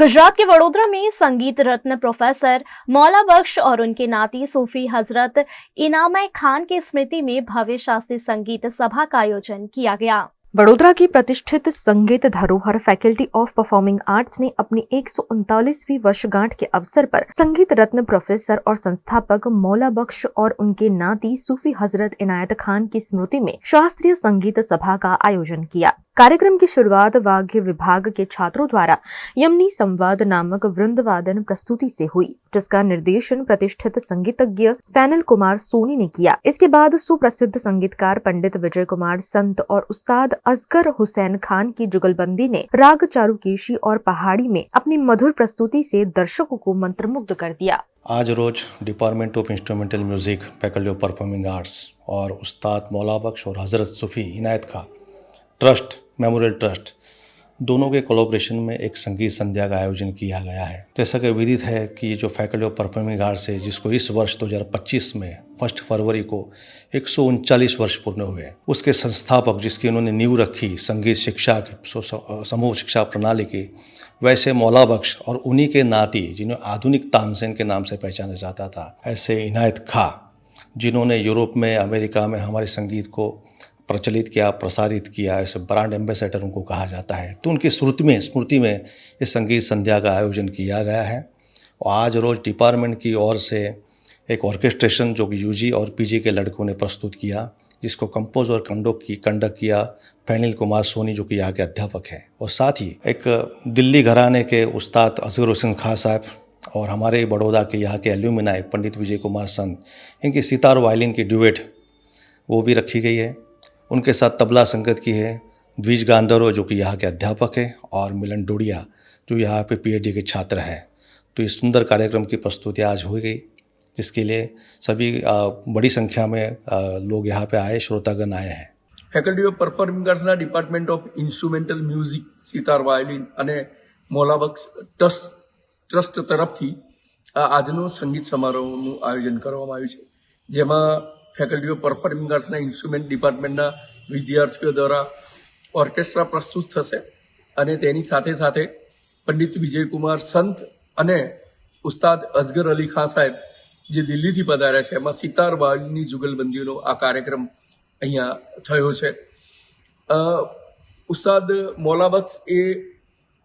गुजरात के वडोदरा में संगीत रत्न प्रोफेसर मौला बख्श और उनके नाती सूफी हजरत इनाम खान की स्मृति में भव्य शास्त्रीय संगीत सभा का आयोजन किया गया। वडोदरा की प्रतिष्ठित संगीत धरोहर फैकल्टी ऑफ परफॉर्मिंग आर्ट्स ने अपनी 139वीं वर्षगांठ के अवसर पर संगीत रत्न प्रोफेसर और संस्थापक मौला बख्श और उनके नाती सूफी हजरत इनायत खान की स्मृति में शास्त्रीय संगीत सभा का आयोजन किया। कार्यक्रम की शुरुआत वाद्य विभाग के छात्रों द्वारा यमनी संवाद नामक वृंदवादन प्रस्तुति से हुई, जिसका निर्देशन प्रतिष्ठित संगीतज्ञ फैनल कुमार सोनी ने किया। इसके बाद सुप्रसिद्ध संगीतकार पंडित विजय कुमार संत और उस्ताद असगर हुसैन खान की जुगलबंदी ने राग चारुकेशी और पहाड़ी में अपनी मधुर प्रस्तुति से दर्शकों को मंत्रमुग्ध कर दिया। आज रोज department of instrumental music, faculty of performing arts और उस्ताद मौला बख्श और Hazrat Sufi Inayat Khan trust, memorial trust दोनों के कोलैबोरेशन में एक संगीत संध्या का आयोजन किया गया है। जैसा कि विदित है कि जो फैकल्टी ऑफ परफॉर्मिंग आर्ट्स है, जिसको इस वर्ष 2025 में 1 फरवरी को 139 वर्ष पूर्ण हुए, उसके संस्थापक जिसकी उन्होंने नींव रखी संगीत शिक्षा समूह शिक्षा प्रणाली की, वैसे मौला बख्श और उन्हीं के नाती जिन्हें आधुनिक तानसेन के नाम से पहचाना जाता था, ऐसे इनायत खां जिन्होंने यूरोप में, अमेरिका में हमारे संगीत को प्रचलित किया, प्रसारित किया, ऐसे ब्रांड एम्बेसडर उनको कहा जाता है। तो उनकी स्मृति में इस संगीत संध्या का आयोजन किया गया है। और आज रोज डिपार्टमेंट की ओर से एक ऑर्केस्ट्रेशन जो कि यूजी और पीजी के लड़कों ने प्रस्तुत किया, जिसको कंपोज और कंडक्ट किया फैनिल कुमार सोनी, जो कि यहाँ के अध्यापक हैं। और साथ ही एक दिल्ली घराने के उस्ताद असगर हुसैन खान साहब और हमारे बड़ौदा के यहाँ के एल्यूमिनाई पंडित विजय कुमार संत, इनकी सितार वायलिन की ड्यूएट वो भी रखी गई है। उनके साथ तबला संगत की है द्विज गांधर्व, जो कि यहाँ के अध्यापक हैं, और मिलन डोडिया जो यहाँ पे पीएचडी के छात्र हैं। तो इस सुंदर कार्यक्रम की प्रस्तुति आज हो गई, जिसके लिए सभी बड़ी संख्या में लोग यहाँ पे आए, श्रोतागण आए हैं। ફેકલ્ટી ઓફ પરફોર્મિંગ આર્ટ્સના department of instrumental music, sitar, violin અને મૌલા બખ્શ ટ્રસ્ટ તરફથી આજનો સંગીત સમારોહનું આયોજન કરવામાં આવ્યું છે, જેમાં ફેકલ્ટી ઓફ પરફોર્મિંગ આર્ટ્સના ઇન્સ્ટ્રુમેન્ટ ડિપાર્ટમેન્ટના વિદ્યાર્થીઓ દ્વારા ઓર્કેસ્ટ્રા પ્રસ્તુત થશે અને તેની સાથે સાથે પંડિત વિજયકુમાર સંત અને ઉસ્તાદ અસગર અલી ખાન સાહેબ જે દિલ્હીથી પધાર્યા છે, એમાં સિતાર વાયોલિનની જુગલબંધીનો આ કાર્યક્રમ અહીંયા થયો છે। ઉસ્તાદ મૌલા બખ્શ એ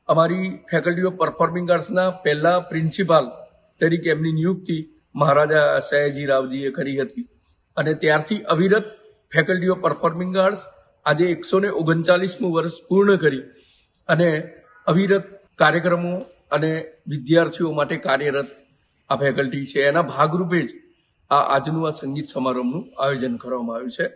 અમારી ફેકલ્ટી ઓફ પરફોર્મિંગ આર્ટ્સના પહેલા પ્રિન્સિપાલ તરીકે એમની નિયુક્તિ મહારાજા સયાજી રાવજીએ કરી હતી અને ત્યારથી અવિરત ફેકલ્ટી ઓફ પરફોર્મિંગ આર્ટ્સ આજે 139મું વર્ષ પૂર્ણ કરી અને અવિરત કાર્યક્રમો અને વિદ્યાર્થીઓ માટે કાર્યરત આ ફેકલ્ટી છે। એના ભાગરૂપે જ આજનું આ સંગીત સમારંભનું આયોજન કરવામાં આવ્યું છે।